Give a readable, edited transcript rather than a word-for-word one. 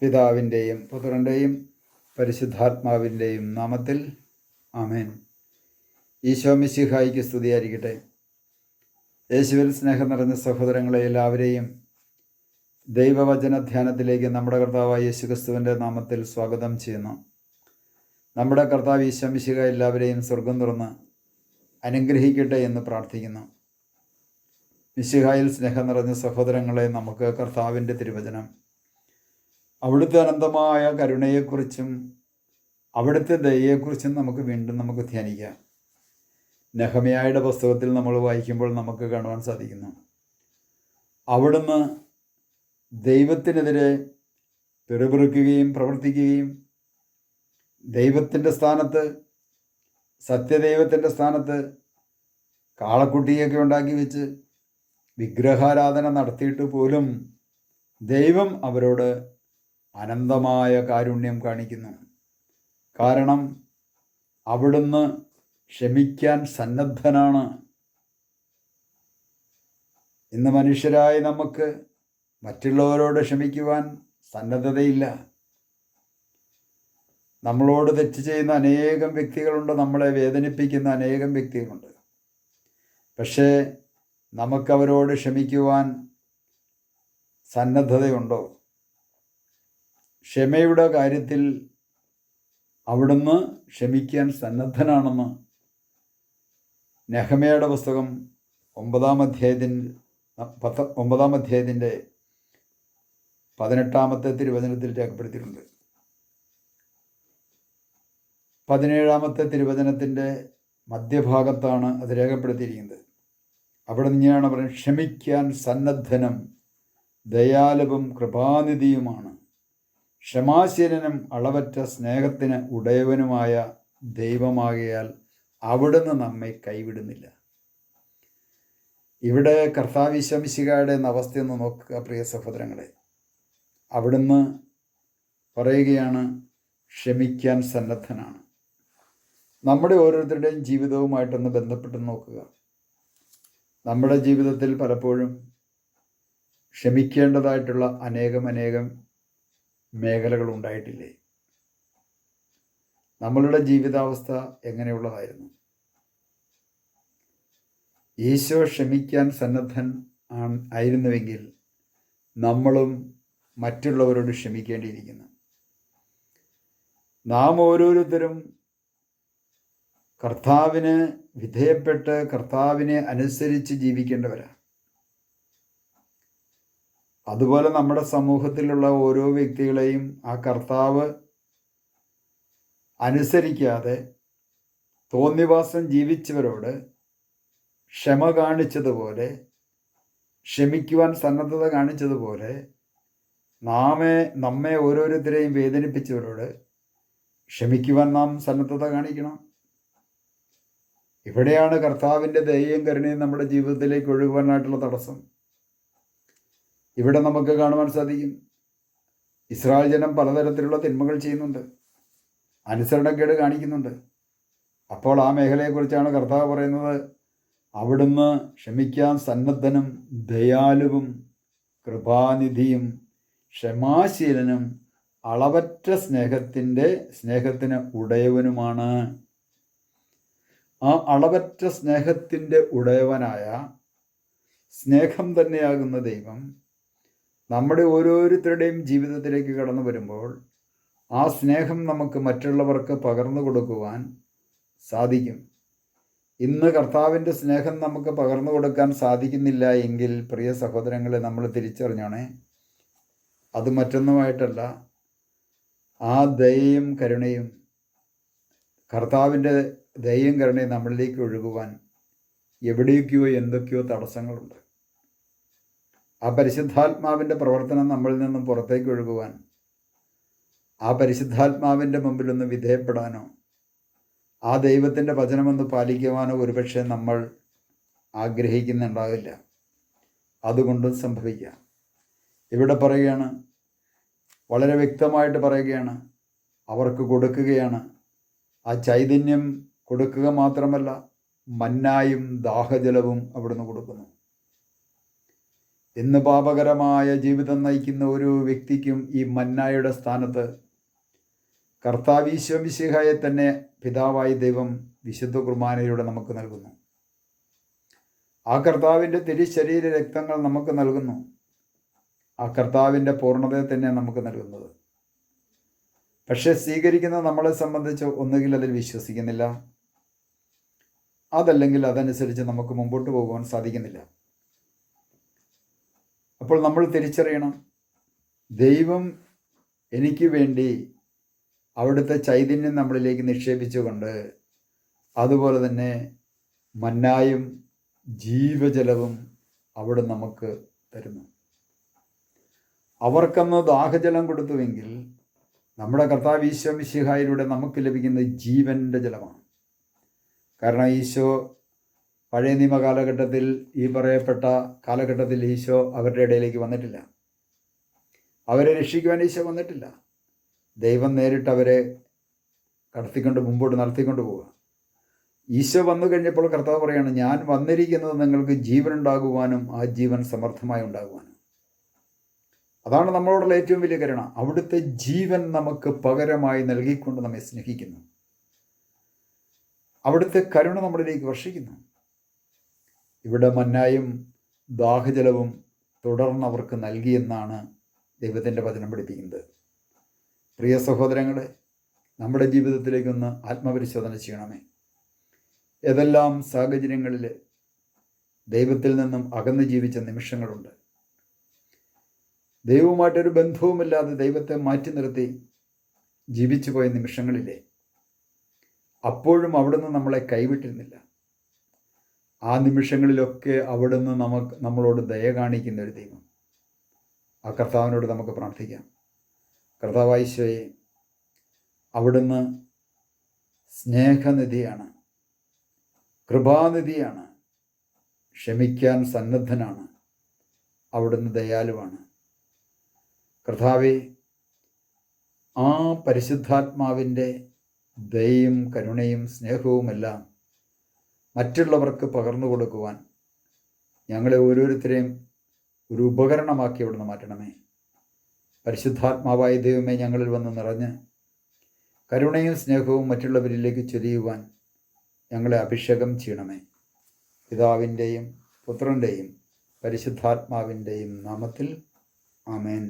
പിതാവിൻ്റെയും പുത്രൻ്റെയും പരിശുദ്ധാത്മാവിൻ്റെയും നാമത്തിൽ ആമേൻ. ഈശോ മിശിഹായിക്ക് സ്തുതിയായിരിക്കട്ടെ. യേശുവിൽ സ്നേഹം നിറഞ്ഞ സഹോദരങ്ങളെ എല്ലാവരെയും ദൈവവചന ധ്യാനത്തിലേക്ക് നമ്മുടെ കർത്താവായ യേശുക്രിസ്തുവിൻ്റെ നാമത്തിൽ സ്വാഗതം ചെയ്യുന്നു. നമ്മുടെ കർത്താവ് ഈശോ മിശിഹ എല്ലാവരെയും സ്വർഗം തുറന്ന് അനുഗ്രഹിക്കട്ടെ എന്ന് പ്രാർത്ഥിക്കുന്നു. മിശിഹായിൽ സ്നേഹം നിറഞ്ഞ സഹോദരങ്ങളെ, നമുക്ക് കർത്താവിൻ്റെ തിരുവചനം, അവിടുത്തെ അനന്തമായ കരുണയെക്കുറിച്ചും അവിടുത്തെ ദയയെക്കുറിച്ചും നമുക്ക് ധ്യാനിക്കാം. നെഹമ്യായുടെ പുസ്തകത്തിൽ നമ്മൾ വായിക്കുമ്പോൾ നമുക്ക് കാണുവാൻ സാധിക്കുന്നു, അവിടുന്ന് ദൈവത്തിനെതിരെ പിറുപിറുക്കുകയും പ്രവർത്തിക്കുകയും ദൈവത്തിൻ്റെ സ്ഥാനത്ത്, സത്യദൈവത്തിൻ്റെ സ്ഥാനത്ത് കാളക്കുട്ടിയൊക്കെ ഉണ്ടാക്കി വെച്ച് വിഗ്രഹാരാധന നടത്തിയിട്ട് പോലും ദൈവം അവരോട് അനന്തമായ കാരുണ്യം കാണിക്കുന്നു. കാരണം അവിടുന്ന് ക്ഷമിക്കാൻ സന്നദ്ധനാണ്. ഇന്ന് മനുഷ്യരായ നമുക്ക് മറ്റുള്ളവരോട് ക്ഷമിക്കുവാൻ സന്നദ്ധതയില്ല. നമ്മളോട് തെറ്റ് ചെയ്യുന്ന അനേകം വ്യക്തികളുണ്ട്, നമ്മളെ വേദനിപ്പിക്കുന്ന അനേകം വ്യക്തികളുണ്ട്. പക്ഷേ നമുക്കവരോട് ക്ഷമിക്കുവാൻ സന്നദ്ധതയുണ്ടോ? ക്ഷമയുടെ കാര്യത്തിൽ അവിടുന്ന് ക്ഷമിക്കാൻ സന്നദ്ധനാണെന്ന് നെഹമ്യയുടെ പുസ്തകം 9-ാം അധ്യായത്തിൻ്റെ 18-ാമത്തെ തിരുവചനത്തിൽ രേഖപ്പെടുത്തിയിട്ടുണ്ട്. 17-ാമത്തെ തിരുവചനത്തിൻ്റെ മധ്യഭാഗത്താണ് അത് രേഖപ്പെടുത്തിയിരിക്കുന്നത്. അവിടെ നിന്നാണ് പറയുന്നത്, ക്ഷമിക്കാൻ സന്നദ്ധനും ദയാലുവും കൃപാനിധിയുമാണ്, ക്ഷമാശീലനും അളവറ്റ സ്നേഹത്തിന് ഉടയവനുമായ ദൈവമാകയാൽ അവിടുന്ന് നമ്മെ കൈവിടുന്നില്ല. ഇവിടെ കർത്താവ് ഈശോ മിശിഹായുടെ അവസ്ഥയൊന്ന് നോക്കുക പ്രിയ സഹോദരങ്ങളെ. അവിടുന്ന് പറയുകയാണ്, ക്ഷമിക്കാൻ സന്നദ്ധനാണ്. നമ്മുടെ ഓരോരുത്തരുടെയും ജീവിതവുമായിട്ടൊന്ന് ബന്ധപ്പെട്ട് നോക്കുക. നമ്മുടെ ജീവിതത്തിൽ പലപ്പോഴും ക്ഷമിക്കേണ്ടതായിട്ടുള്ള അനേകം മേഖലകൾ ഉണ്ടായിട്ടില്ലേ? നമ്മളുടെ ജീവിതാവസ്ഥ എങ്ങനെയുള്ളതായിരുന്നു? ഈശോ ക്ഷമിക്കാൻ സന്നദ്ധൻ ആയിരുന്നുവെങ്കിൽ നമ്മളും മറ്റുള്ളവരോട് ക്ഷമിക്കേണ്ടിയിരിക്കുന്നു. നാം ഓരോരുത്തരും കർത്താവിന് വിധേയപ്പെട്ട് കർത്താവിനെ അനുസരിച്ച് ജീവിക്കേണ്ടവരാണ്. അതുപോലെ നമ്മുടെ സമൂഹത്തിലുള്ള ഓരോ വ്യക്തികളെയും ആ കർത്താവ് അനുസരിക്കാതെ തോന്നിവാസം ജീവിച്ചവരോട് ക്ഷമ കാണിച്ചതുപോലെ, ക്ഷമിക്കുവാൻ സന്നദ്ധത കാണിച്ചതുപോലെ നമ്മെ ഓരോരുത്തരെയും വേദനിപ്പിച്ചവരോട് ക്ഷമിക്കുവാൻ നാം സന്നദ്ധത കാണിക്കണം. ഇവിടെയാണ് കർത്താവിൻ്റെ ദയയും കരുണയും നമ്മുടെ ജീവിതത്തിലേക്ക് ഒഴുകുവാനായിട്ടുള്ള തടസ്സം. ഇവിടെ നമുക്ക് കാണുവാൻ സാധിക്കും, ഇസ്രായേൽ ജനം പലതരത്തിലുള്ള തിന്മകൾ ചെയ്യുന്നുണ്ട്, അനുസരണക്കേട് കാണിക്കുന്നുണ്ട്. അപ്പോൾ ആ മേഖലയെക്കുറിച്ചാണ് കർത്താവ് പറയുന്നത്, അവിടുന്ന് ക്ഷമിക്കാൻ സന്നദ്ധനും ദയാലുവും കൃപാനിധിയും ക്ഷമാശീലനും അളവറ്റ സ്നേഹത്തിന് ഉടയവനുമാണ്. ആ അളവറ്റ സ്നേഹത്തിൻ്റെ ഉടയവനായ സ്നേഹം തന്നെയാകുന്ന ദൈവം നമ്മുടെ ഓരോരുത്തരുടെയും ജീവിതത്തിലേക്ക് കടന്നു വരുമ്പോൾ ആ സ്നേഹം നമുക്ക് മറ്റുള്ളവർക്ക് പകർന്നു കൊടുക്കുവാൻ സാധിക്കും. ഇന്ന് കർത്താവിൻ്റെ സ്നേഹം നമുക്ക് പകർന്നു കൊടുക്കാൻ സാധിക്കുന്നില്ല എങ്കിൽ പ്രിയ സഹോദരങ്ങളെ, നമ്മൾ തിരിച്ചറിഞ്ഞോണേ, അത് മറ്റൊന്നുമായിട്ടല്ല, ആ ദയയും കരുണയും, കർത്താവിൻ്റെ ദയയും കരുണയും നമ്മളിലേക്ക് ഒഴുകുവാൻ എവിടേക്കോ എന്തൊക്കെയോ തടസ്സങ്ങളുണ്ട്. ആ പരിശുദ്ധാത്മാവിൻ്റെ പ്രവർത്തനം നമ്മളിൽ നിന്നും പുറത്തേക്ക് ഒഴുകുവാൻ, ആ പരിശുദ്ധാത്മാവിൻ്റെ മുമ്പിലൊന്ന് വിധേയപ്പെടാനോ ആ ദൈവത്തിൻ്റെ വചനമൊന്ന് പാലിക്കുവാനോ ഒരുപക്ഷെ നമ്മൾ ആഗ്രഹിക്കുന്നുണ്ടാവില്ല. അതുകൊണ്ടും സംഭവിക്കാം. ഇവിടെ പറയുകയാണ്, വളരെ വ്യക്തമായിട്ട് പറയുകയാണ്, അവർക്ക് കൊടുക്കുകയാണ്. ആ ചൈതന്യം കൊടുക്കുക മാത്രമല്ല, മന്നായും ദാഹജലവും അവിടുന്ന് കൊടുക്കുന്നു. ഇന്ന് പാപകരമായ ജീവിതം നയിക്കുന്ന ഓരോ വ്യക്തിക്കും ഈ മന്നായുടെ സ്ഥാനത്ത് കർത്താവ് ഈശോ മിശിഹായെ തന്നെ പിതാവായ ദൈവം വിശുദ്ധ കുർബാനയിലൂടെ നമുക്ക് നൽകുന്നു. ആ കർത്താവിൻ്റെ തിരുശരീര രക്തങ്ങൾ നമുക്ക് നൽകുന്നു. ആ കർത്താവിൻ്റെ പൂർണ്ണതയെ തന്നെ നമുക്ക് നൽകുന്നത്. പക്ഷെ സ്വീകരിക്കുന്ന നമ്മളെ സംബന്ധിച്ച് ഒന്നുകിൽ അതിൽ വിശ്വസിക്കുന്നില്ല, അതല്ലെങ്കിൽ അതനുസരിച്ച് നമുക്ക് മുമ്പോട്ട് പോകുവാൻ സാധിക്കുന്നില്ല. അപ്പോൾ നമ്മൾ തിരിച്ചറിയണം, ദൈവം എനിക്ക് വേണ്ടി അവിടുത്തെ ചൈതന്യം നമ്മളിലേക്ക് നിക്ഷേപിച്ചുകൊണ്ട് അതുപോലെ തന്നെ മന്നായും ജീവജലവും അവിടെ നമുക്ക് തരുന്നു. അവർക്കന്ന് ദാഹജലം കൊടുത്തുവെങ്കിൽ നമ്മുടെ കർത്താവ് ഈശോ മിശിഹായിലൂടെ നമുക്ക് ലഭിക്കുന്ന ജീവൻ്റെ ജലമാണ്. കാരണം ഈശോ പഴയ നിയമ കാലഘട്ടത്തിൽ, ഈ പറയപ്പെട്ട കാലഘട്ടത്തിൽ ഈശോ അവരുടെ ഇടയിലേക്ക് വന്നിട്ടില്ല. അവരെ രക്ഷിക്കുവാൻ ഈശോ വന്നിട്ടില്ല. ദൈവം നേരിട്ട് അവരെ കടത്തിക്കൊണ്ട് മുമ്പോട്ട് നടത്തിക്കൊണ്ട് പോവുക. ഈശോ വന്നു കഴിഞ്ഞപ്പോൾ കർത്താവ് പറയാണ്, ഞാൻ വന്നിരിക്കുന്നത് നിങ്ങൾക്ക് ജീവൻ ഉണ്ടാകുവാനും ആ ജീവൻ സമർത്ഥമായി ഉണ്ടാകുവാനും. അതാണ് നമ്മളോടുള്ള ഏറ്റവും വലിയ കരുണ. അവിടുത്തെ ജീവൻ നമുക്ക് പകരമായി നൽകിക്കൊണ്ട് നമ്മെ സ്നേഹിക്കുന്നു. അവിടുത്തെ കരുണ നമ്മളിലേക്ക് വർഷിക്കുന്നു. ഇവിടെ മന്നായും ദാഹജലവും തുടർന്ന് അവർക്ക് നൽകിയെന്നാണ് ദൈവത്തിൻ്റെ വചനം പഠിപ്പിക്കുന്നത്. പ്രിയ സഹോദരങ്ങളെ, നമ്മുടെ ജീവിതത്തിലേക്കൊന്ന് ആത്മപരിശോധന ചെയ്യണമേ. ഏതെല്ലാം സാഹചര്യങ്ങളിൽ ദൈവത്തിൽ നിന്നും അകന്നു ജീവിച്ച നിമിഷങ്ങളുണ്ട്. ദൈവവുമായിട്ടൊരു ബന്ധവുമില്ലാതെ ദൈവത്തെ മാറ്റി നിർത്തി ജീവിച്ചു പോയ നിമിഷങ്ങളില്ലേ, അപ്പോഴും അവിടുന്ന് നമ്മളെ കൈവിട്ടിരുന്നില്ല. ആ നിമിഷങ്ങളിലൊക്കെ അവിടുന്ന് നമ്മളോട് ദയ കാണിക്കുന്ന ഒരു ദൈവം. ആ കർത്താവിനോട് നമുക്ക് പ്രാർത്ഥിക്കാം. കർത്താവായ ഈശോയെ, അവിടുന്ന് സ്നേഹനിധിയാണ്, കൃപാനിധിയാണ്, ക്ഷമിക്കാൻ സന്നദ്ധനാണ്, അവിടുന്ന് ദയാലുവാണ്. കർത്താവേ, ആ പരിശുദ്ധാത്മാവിൻ്റെ ദയയും കരുണയും സ്നേഹവുമെല്ലാം മറ്റുള്ളവർക്ക് പകർന്നു കൊടുക്കുവാൻ ഞങ്ങളെ ഓരോരുത്തരെയും ഒരു ഉപകരണമാക്കി അവിടുന്ന് മാറ്റണമേ. പരിശുദ്ധാത്മാവായ ദൈവമേ, ഞങ്ങളിൽ വന്ന് നിറഞ്ഞ് കരുണയും സ്നേഹവും മറ്റുള്ളവരിലേക്ക് ചൊരിയുവാൻ ഞങ്ങളെ അഭിഷേകം ചെയ്യണമേ. പിതാവിൻ്റെയും പുത്രൻ്റെയും പരിശുദ്ധാത്മാവിൻ്റെയും നാമത്തിൽ ആമേൻ.